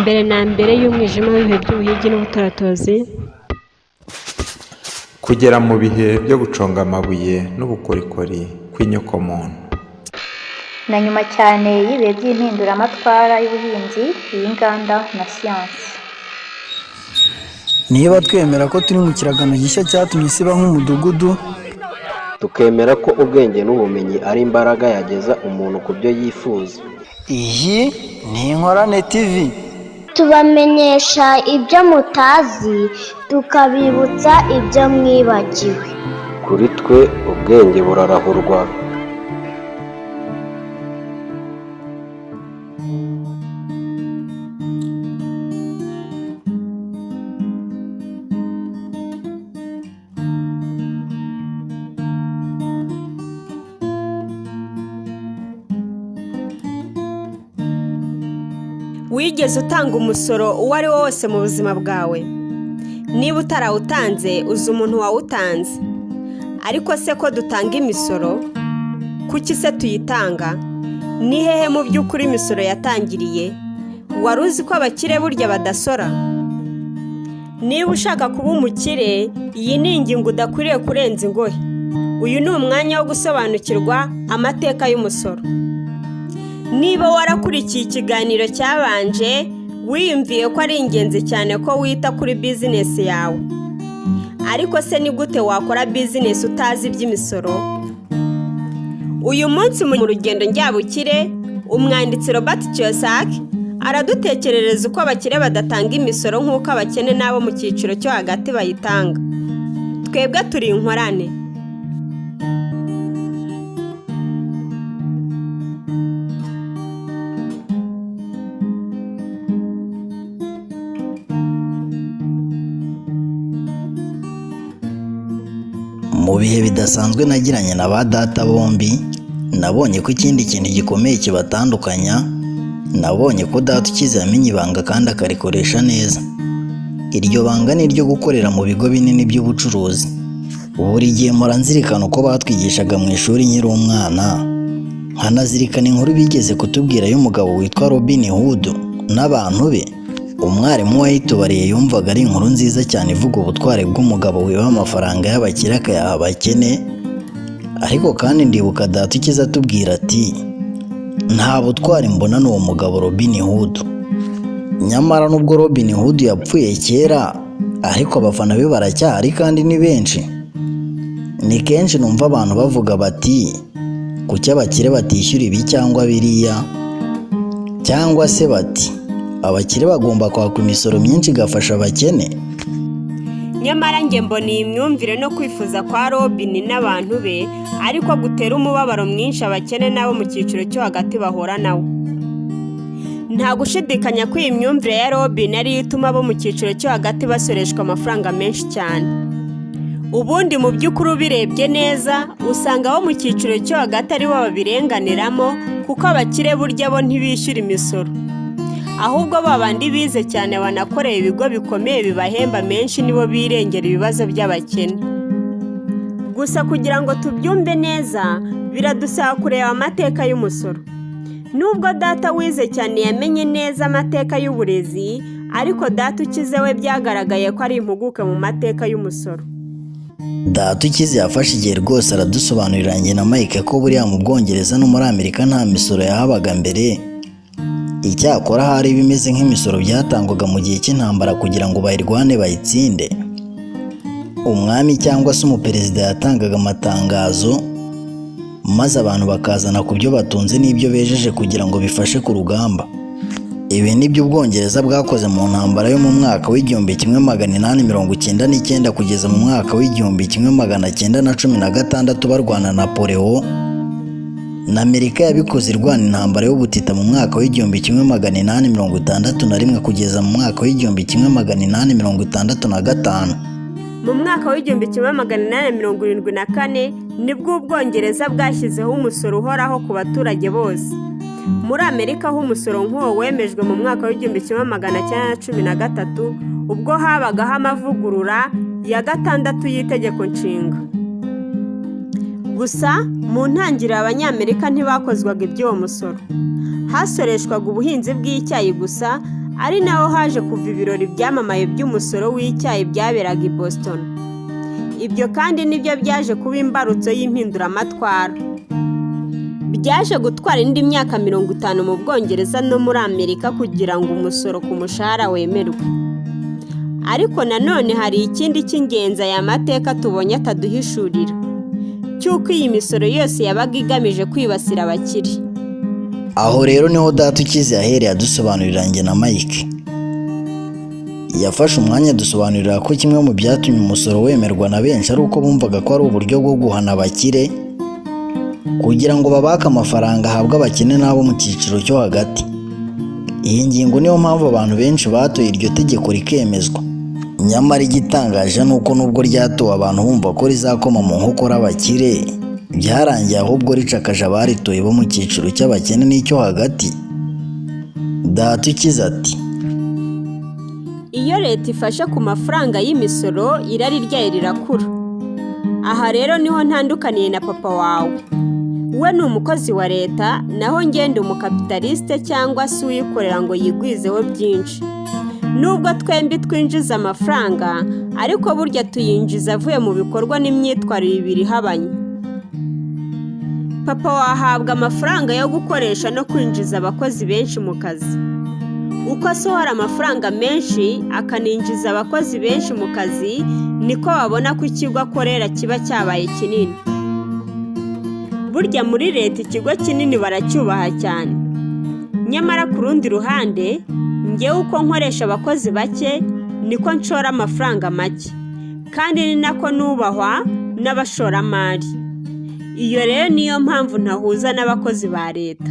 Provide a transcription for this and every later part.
mbere na mbere y'umwijima w'ibihe by'ubuhigi n'ubutaratozi, kugera mu bihe byo guconga amabuye n'ubukorikori kw'inyokomuntu, na nyuma cyane y'ibihe by'impinduramatwara y'ubuhinzi, iy'inganda na siyansi. Niba twemera ko turi mu kiragano gishya cyatumye isi iba nk'umudugudu, tukemera ko ubwenge n'ubumenyi ari imbaraga yageza umuntu ku byo yifuza. iyi ni Inkorane TV. Tubamenyesha ibyo mutazi, tukabibutsa ibyo mwibagiwe. Kuri twe ubwenge burarahurwa. Wigeze utanga umusoro uwo ari wo wose mu buzima bwawe? Niba utarawutanze, uzi umuntu wawutanze. Ariko se ko dutanga imisoro, kuki se tuyitanga? Ni hehe mu by'ukuri imisoro yatangiriye? Wari uzi ko abakire burya badasora? Niba ushaka kuba umukire, iyi ni ingingo udakwiriye kurenza ingohe. Uyu ni umwanya wo gusobanukirwa amateka y'umusoro. Niba warakurikiye ikiganiro cyabanje, wiyumviye ko ari ingenzi cyane ko wita kuri bizinesi yawe. Ariko se ni gute wakora bizinesi utazi iby'imisoro? Uyu munsi mu rugendo njyabukire, umwanditsi Robert Kiyosaki aradutekerereza uko abakire badatanga imisoro nk'uko abakene n'abo mu cyiciro cyo hagati bayitanga. Twebwe turi Inkorane. Mu bihe bidasanzwe nagiranye na ba data bombi, nabonye ko ikindi kintu gikomeye kibatandukanya, nabonye ko data ukize yamenye ibanga kandi akarikoresha neza. Iryo banga ni iryo gukorera mu bigo binini by'ubucuruzi. Buri gihe mpora nzirikana uko batwigishaga mu ishuri nkiri umwana, nkanazirikana inkuru bigeze kutubwira y'umugabo witwa Robin Hood n'abantu be. Umwarimu wayitubariye yumvaga ari inkuru nziza cyane ivuga ubutwari bw'umugabo wiba amafaranga y'abakire akayaha abakene. Ariko kandi ndibuka data ukize atubwira ati, nta butwari mbona n'uwo mugabo Robin Hood. Nyamara nubwo Robin Hood yapfuye kera, ariko abafana be baracyahari kandi ni benshi. Ni kenshi numva abantu bavuga bati, kuki abakire batishyura ibi cyangwa biriya, cyangwa se bati, abakire bagomba kwaka imisoro myinshi igafasha abakene. Nyamara njye mbona iyi myumvire no kwifuza kwa Robin n'abantu be ariko gutera umubabaro mwinshi abakene n'abo mu cyiciro cyo hagati bahora nawo. Nta gushidikanya ko iyi myumvire ya Robin ari ituma abo mu cyiciro cyo hagati basoreshwa amafaranga menshi cyane. Ubundi mu by'ukuri ubirebye neza, usanga abo mu cyiciro cyo hagati ari bo babirenganiramo, kuko abakire burya bo ntibishyura imisoro. Ahubwo babandi bize cyane banakoreye ibigo bikomeye bibahemba menshi nibo birengera ibibazo by'abakene. Gusa kugira ngo tubyumve neza, biradusaba kureba amateka y'umusoro. Nubwo data wize cyane yamenye neza amateka y'uburezi, ariko data ukize we byagaragaye ko ari impuguke mu mateka y'umusoro. Data ukize yafashe igihe rwose aradusobanurira njye na Mike ko buriya mu Bwongereza no muri Amerika nta misoro yahabaga mbere. Icyakora hari bimeze nk'imisoro byatangwaga mu gihe cy'intambara kugira ngo bayirwane bayitsinde. Umwami cyangwa se umuperezida yatangaga amatangazo, maze abantu bakazana ku byo batunze n'ibyo bejeje kugira ngo bifashe ku rugamba. Ibi ni byo Ubwongereza bwakoze mu ntambara yo mu mwaka w'1899 kugeza mu mwaka w'1916 barwana na Napoleon. Na Amerika yabikoze irwana intambara y'ubutita mu mwaka w'1861 kugeza mu mwaka w'1865. Mu mwaka w'1874 nibwo Ubwongereza bwashyizeho umusoro uhoraho ku baturage bose. Muri Amerika ho umusoro nk'uwo wemejwe mu mwaka w'1913 ubwo habagaho amavugurura ya 6 y'itegeko nshinga. Gusa mu ntangiriro Abanyamerika ntibakozwaga iby'uwo musoro. Hasoreshwaga ubuhinzi bw'icyayi gusa, ari naho haje kuva ibirori byamamaye by'umusoro w'icyayi byaberaga i Boston. Ibyo kandi nibyo byaje kuba imbarutso y'impinduramatwara. Byaje gutwara indi myaka 50 mu Bwongereza no muri Amerika kugira ngo umusoro ku mushahara wemerwe. Ariko nanone hari ikindi cy'ingenzi aya mateka tubonye ataduhishurira, cy'uko iyi misoro yose yabaga igamije kwibasira abakire. Aho rero niho data ukize yahereye adusobanurira njye na Mike. Yafashe umwanya dusobanurira ko kimwe mu byatumye umusoro wemerwa na benshi ari uko bumvaga ko ari uburyo bwo guhana abakire kugira ngo babake amafaranga ahabwa abakene n'abo mu cyiciro cyo hagati. Iyi ngingo niyo mpamvu abantu benshi batoye iryo tegeko rikemezwa. Nyamara igitangaje nuko nubwo ryatowe abantu bumva ko rizakoma mu nkokora abakire, byarangiye ahubwo ricakaje abaritoye bo mu cyiciro cy'abakene n'icyo hagati. Data ukize ati, iyo leta ifashe ku mafaranga y'imisoro irari ryayo rirakura. Aha rero niho ntandukaniye na papa wawe. We ni umukozi wa leta, naho ngende umukapitaliste cyangwa se uyikorera ngo yigwizeho byinshi. Nubwo twembi twinjiza amafaranga, ariko burya tuyinjiza avuye mu bikorwa n'imyitwarire ibiri habanye. Papa wahabwa amafaranga yo gukoresha no kwinjiza abakozi benshi mu kazi. Uko asohora amafaranga menshi akaninjiza abakozi benshi mu kazi, niko babona ko ikigo akorera kiba cyabaye kinini. Burya muri leta ikigo kinini baracyubaha cyane. Nyamara ku rundi ruhande, njyewe uko nkoresha abakozi bake niko nshora amafaranga make, kandi ni nako nubahwa n'abashoramari. Iyo rero niyo mpamvu ntahuza n'abakozi ba leta.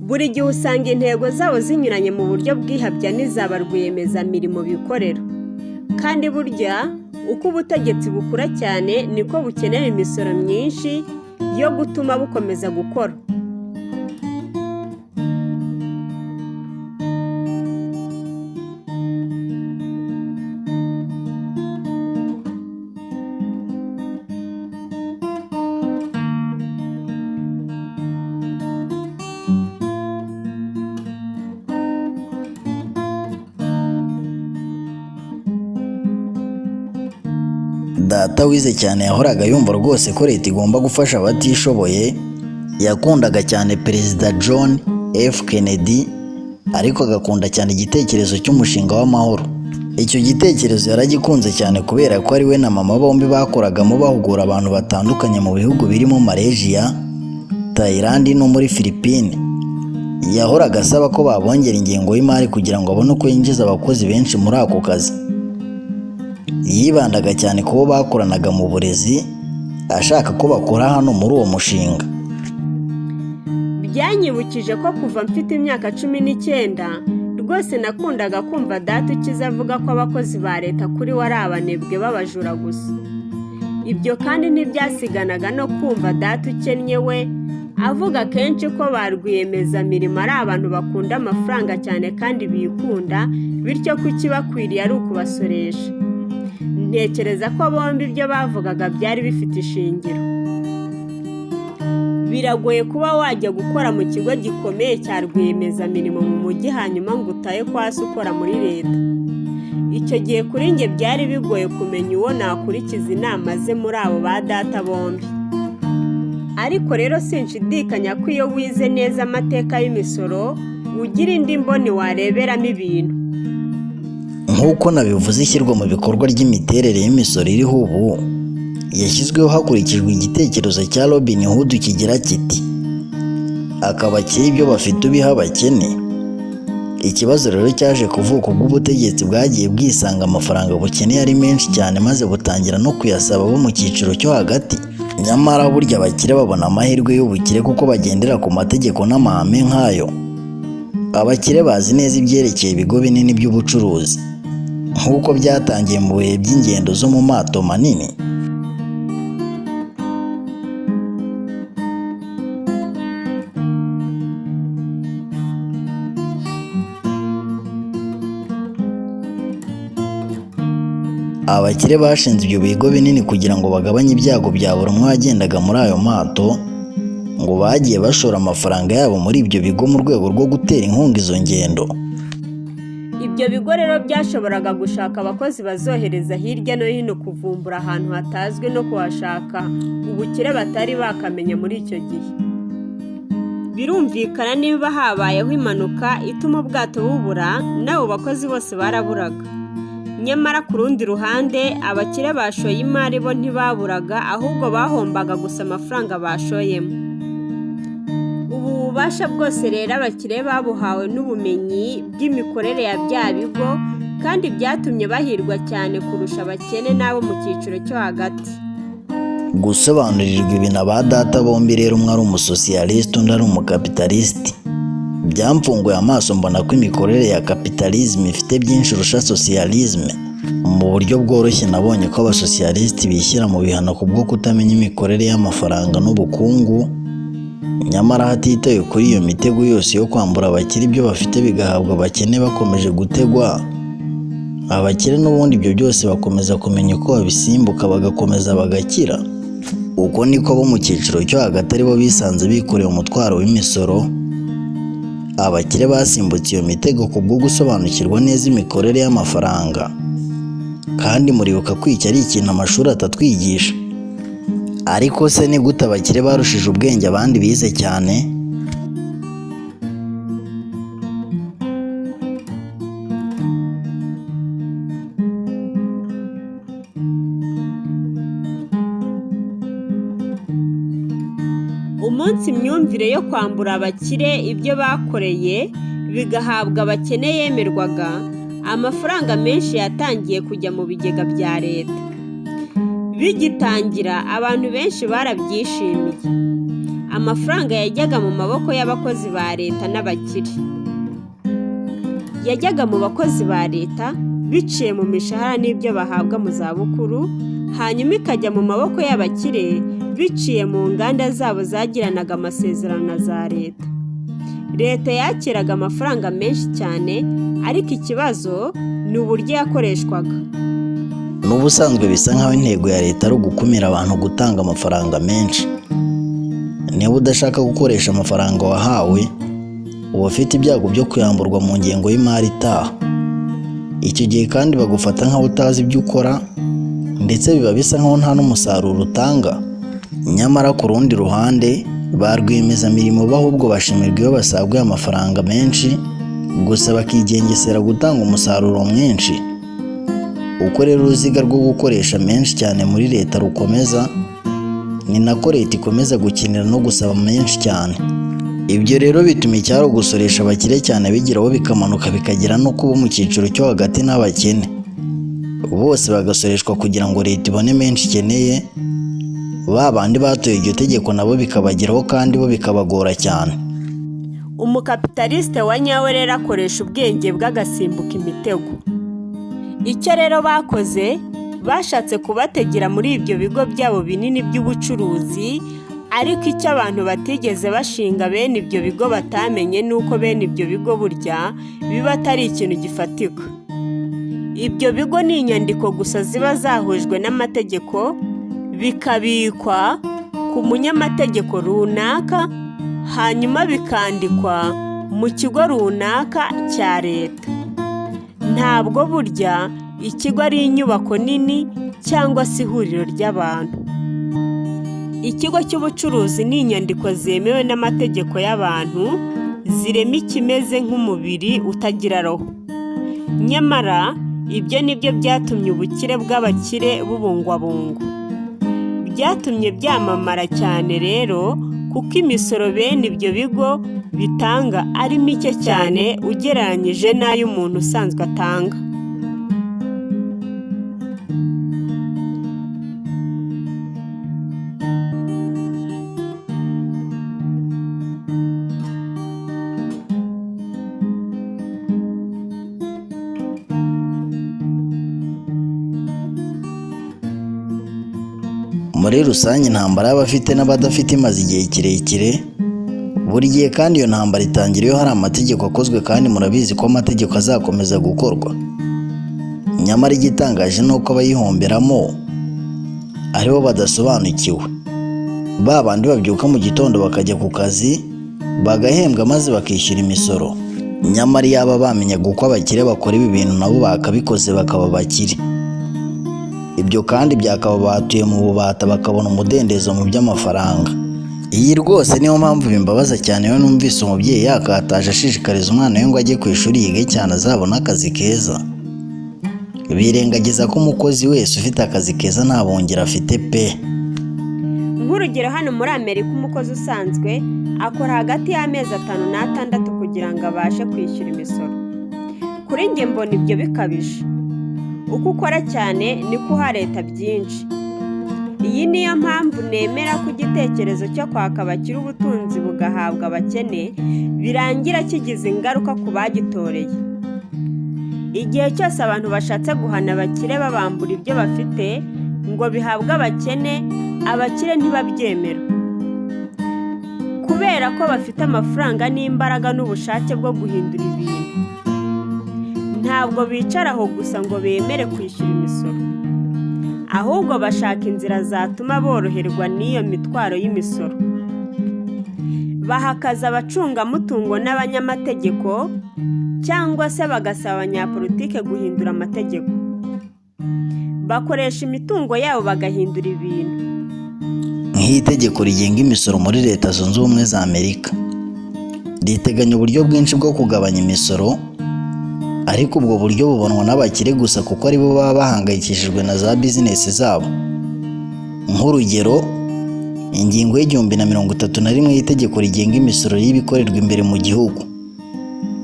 Buri gihe usanga intego zabo zinyuranye mu buryo bwihabya n'izaba rwiyemezamirimo bikorera. Kandi burya uko ubutegetsi bukura cyane niko bukenera imisoro myinshi yo gutuma bukomeza gukora. Data wize cyane yahoraga yumva rwose ko leta igomba gufasha abatishoboye. Yakundaga cyane Perezida John F. Kennedy, ariko agakunda cyane igitekerezo cy'umushinga w'amahoro. Icyo gitekerezo yaragikunze cyane kubera ko ari we na mama bombi bakoragamo bahugura abantu batandukanye mu bihugu birimo Malaysia, Thailand no muri Philippines. Yahoraga asaba ko babongera ingengo y'imari kugira ngo abone uko yinjiza abakozi benshi muri ako kazi. Yibandaga cyane ku bo bakoranaga mu burezi, ashaka ko bakora hano muri uwo mushinga. Byanyibukije ko kuva mfite imyaka 19 rwose nakundaga kumva data ukize avuga ko abakozi ba leta kuri we ari abanebwe b'abajura gusa. Ibyo kandi ntibyasiganaga no kumva data ukennye we avuga kenshi ko ba rwiyemezamirimo ari abantu bakunda amafaranga cyane kandi bikunda, bityo ko ikibakwiriye ari ukubasoresha. Ntekereza ko bombi ibyo bavugaga byari bifite ishingiro. Biragoye kuba wajya gukora mu kigo gikomeye cya rwiyemezamirimo mu mujyi hanyuma ngo utaye kwa se ukora muri leta. Icyo gihe kuri njye byari bigoye kumenya uwo nakurikiza inama ze muri abo ba data bombi. Ariko rero sinshidikanya ko iyo wize neza amateka y'imisoro ugira indi mboni wareberamo ibintu. Nk'uko nabivuze, ishyirwa mu bikorwa ry'imiterere y'imisoro iriho ubu yashyizweho hakurikijwe igitekerezo cya Robin Hood kigira kiti, akabakire ibyo bafite ubiha abakene. Ikibazo rero cyaje kuvuka ubwo ubutegetsi bwagiye bwisanga amafaranga bukeneye ari menshi cyane, maze butangira no kuyasaba bo mu cyiciro cyo hagati. Nyamara burya abakire babona amahirwe y'ubukire kuko bagendera ku mategeko n'amahame nk'ayo. Abakire bazi neza ibyerekeye ibigo binini by'ubucuruzi, nk'uko byatangiye mu bihe by'ingendo zo mu mato manini. Abakire bashinze ibyo bigo binini kugira ngo bagabanye ibyago bya buri umwe wagendaga muri ayo mato, ngo bagiye bashora amafaranga yabo muri ibyo bigo mu rwego rwo gutera inkunga izo ngendo. ibyo bigo rero byashoboraga gushaka abakozi bazohereza hirya no hino kuvumbura ahantu hatazwi no kuhashaka ubukire batari bakamenya muri icyo gihe. Birumvikana niba habayeho impanuka ituma ubwato bubura, n'abo bakozi bose baraburaga. Nyamara ku rundi ruhande abakire bashoye imari bo ntibaburaga, ahubwo bahombaga gusa amafaranga bashoyemo. Ubu bubasha bwose rero abakire babuhawe n'ubumenyi bw'imikorere ya bya bigo, kandi byatumye bahirwa cyane kurusha abakene n'abo mu cyiciro cyo hagati. Gusobanurirwa ibi na ba data bombi rero, umwe ari umusosiyalisite undi ari umukapitalisite, byamfunguye amaso mbona ko imikorere ya kapitalisme ifite byinshi urusha sosiyalisme. Mu buryo bworoshye nabonye ko abasosiyalisiti bishyira mu bihano kubwo kutamenya imikorere y'amafaranga n'ubukungu, nyamara hatitawe kuri iyo mitego yose yo kwambura abakire ibyo bafite bigahabwa abakene bakomeje gutegwa, abakire n'ubundi ibyo byose bakomeza kumenya uko babisimbuka bagakomeza bagakira. Uko niko abo mu cyiciro cyo hagati ari bo bisanze bikoreye umutwaro w'imisoro. Abakire basimbutse iyo mitego kubwo gusobanukirwa neza imikorere y'amafaranga, kandi muribuka ko iki ari ikintu amashuri atatwigisha. Ariko se ni gute abakire barushije ubwenge abandi bize cyane? Umunsi imyumvire yo kwambura abakire ibyo bakoreye bigahabwa abakene yemerwaga, amafaranga menshi yatangiye kujya mu bigega bya leta. Bigitangira abantu benshi barabyishimiye. Amafaranga yajyaga mu maboko y'abakozi ba leta n'abakire. Yajyaga mu bakozi ba leta biciye mu mishahara n'ibyo bahabwa mu zabukuru, hanyuma ikajya mu maboko y'abakire biciye mu nganda zabo zagiranaga amasezerano na za leta. Leta yakiraga amafaranga menshi cyane, ariko ikibazo ni uburyo yakoreshwaga. N'ubusanzwe bisa nkaho intego ya leta ari ugukumira abantu gutanga amafaranga menshi. Niba udashaka gukoresha amafaranga wahawe, uba ufite ibyago byo kuyamburwa mu ngengo y'imari itaha. Icyo gihe kandi bagufata nkaho utazi ibyo ukora, ndetse biba bisa nkaho nta n'umusaruro utanga. Nyamara ku rundi ruhande ba rwiyemezamirimo bo ahubwo bashimirwa iyo basaguye amafaranga menshi, gusa bakigengesera gutanga umusaruro mwinshi. Uko rero uruziga rwo gukoresha menshi cyane muri leta rukomeza, ni nako leta ikomeza gukinira no gusaba menshi cyane. Ibyo rero bituma icyaro gusoresha abakire cyane bigeraho bikamanuka bikagera no kuba mu cyiciro cyo hagati n'abakene. Bose bagasoreshwa kugira ngo leta ibone menshi ikeneye, ba bandi batoye iryo tegeko nabo bikabageraho kandi bo bikabagora cyane. Umukapitalisite wa nyawe rero akoresha ubwenge bw'agasimbuka imitego. Icyo rero bakoze, bashatse kubategera muri ibyo bigo byabo binini by'ubucuruzi, ariko icyo abantu batigeze bashinga bene ibyo bigo batamenye nuko bene ibyo bigo burya biba atari ikintu gifatika. Ibyo bigo ni inyandiko gusa ziba zahujwe n'amategeko, bikabikwa ku munyamategeko runaka, hanyuma bikandikwa mu kigo runaka cya leta. Ntabwo burya ikigo ari inyubako nini cyangwa se ihuriro ry'abantu. Ikigo cy'ubucuruzi ni inyandiko zemewe n'amategeko y'abantu, zirema ikimeze nk'umubiri utagira roho. Nyamara ibyo nibyo byatumye ubukire bw'abakire bubungwabungwa. Byatumye byamamara cyane rero, kuko imisoro bene ibyo bigo bitanga ari mike cyane ugereranyije n'ayo umuntu usanzwe atanga. Muri rusange intambara y'abafite n'abadafite imaze igihe kirekire. Buri gihe kandi iyo ntambara itangira iyo hari amategeko akozwe, kandi murabizi ko amategeko azakomeza gukorwa. Nyamara igitangaje ni uko abayihomberamo aribo badasobanukiwe. Ba bandi babyuka mu gitondo bakajya ku kazi, bagahembwa maze bakishyura imisoro. nyamara iyaba bamenyaga uko abakire bakora ibi bintu nabo bakabikoze bakaba bakire. Ibyo kandi byakaba batuye mu bubata bakabona umudendezo mu by'amafaranga. Iyi rwose niyo mpamvu bimbabaza cyane iyo numvise umubyeyi yakataje ashishikariza umwana we ngo ajye ku ishuri yige cyane azabona akazi keza. Birengagiza ko umukozi wese ufite akazi keza nta bongera afite pe. Nk'urugero hano muri Amerika umukozi usanzwe akora hagati y'amezi 5 n'6 kugira ngo abashe kwishyura imisoro. Kuri njye mbona ibyo bikabije. Uko ukora cyane niko uha leta byinshi. Iyi niyo mpamvu nemera ko igitekerezo cyo kwaka abakire ubutunzi bugahabwa abakene birangira kigize ingaruka ku bagitoreye. Igihe cyose abantu bashatse guhana abakire babambura ibyo bafite ngo bihabwe abakene, abakire ntibabyemera. Kubera ko bafite amafaranga n'imbaraga n'ubushake bwo guhindura ibintu. Ntabwo bicara aho gusa ngo bemere kwishyura imisoro. Ahubwo bashaka inzira zatuma boroherwa n'iyo mitwaro y'imisoro. Bahakaza abacungamutungo n'abanyamategeko cyangwa se bagasaba abanyapolitike guhindura amategeko. Bakoresha imitungo yabo bagahindura ibintu. Nk'itegeko rigenga imisoro muri Leta Zunze Ubumwe za Amerika riteganya uburyo bwinshi bwo kugabanya imisoro, ariko ubwo buryo bubonwa n'abakire gusa kuko aribo baba bahangayikishijwe na za bizinesi zabo. Nk'urugero, ingingo y'1031 y'itegeko rigenga imisoro y'ibikorerwa imbere mu gihugu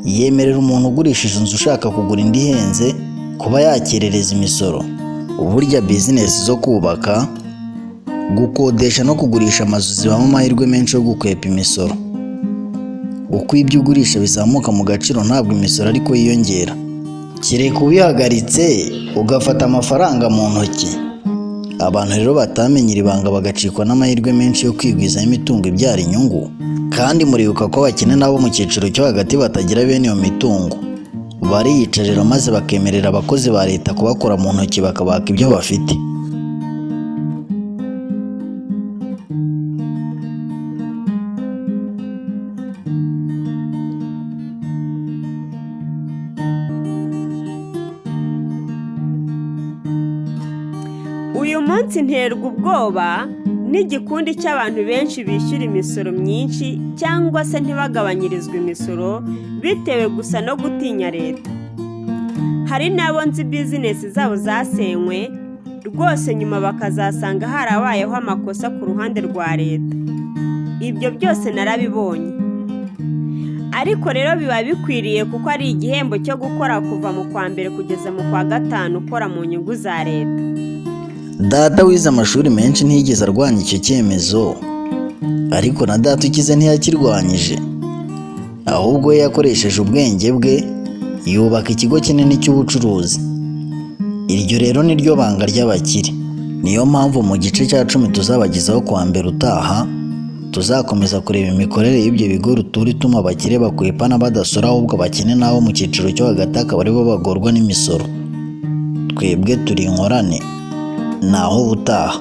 yemerera umuntu ugurishije inzu ushaka kugura indi ihenze kuba yakerereza imisoro. Uburyo bizinesi zo kubaka, gukodesha no kugurisha amazu zibamo amahirwe menshi yo gukwepa imisoro. Uko ibyo ugurisha bizamuka mu gaciro ntabwo imisoro ariko yiyongera. Kereka ubihagaritse ugafata amafaranga mu ntoki. Abantu rero batamenyera ibanga bagacikwa n'amahirwe menshi yo kwigwizaho imitungo ibyara inyungu. Kandi muribuka ko abakene nabo mu cyiciro cyo hagati batagira bene iyo mitungo. Bariyicarira maze bakemerera abakozi ba leta kubakora mu ntoki bakabaka ibyo bafite. Uyu munsi nterwa ubwoba n'igikundi cy'abantu benshi bishyura imisoro myinshi cyangwa se ntibagabanyirizwe imisoro bitewe gusa no gutinya leta. Hari n'abo nzi bizinesi zabo zasenywe rwose nyuma bakazasanga harabayeho amakosa ku ruhande rwa leta. Ibyo byose narabibonye. Ariko rero biba bikwiriye kuko ari igihembo cyo gukora kuva mu kwa mbere kugeza mu kwa gatanu ukora mu nyungu za leta. Data wize amashuri menshi ntiyigeze arwanya icyo cyemezo, ariko na data ukize ntiyakirwanyije. Ahubwo we yakoresheje ubwenge bwe yubaka ikigo kinini cy'ubucuruzi. Iryo rero ni ryo banga ry'abakire. Niyo mpamvu mu gice cya 10 tuzabagezaho kwa mbere utaha tuzakomeza kureba imikorere y'ibyo bigo rutura ituma abakire bakwepana badasora, ahubwo abakene nabo mu cyiciro cyo hagati akaba aribo bagorwa n'imisoro. Twebwe turi inkorane. Naho ubutaha.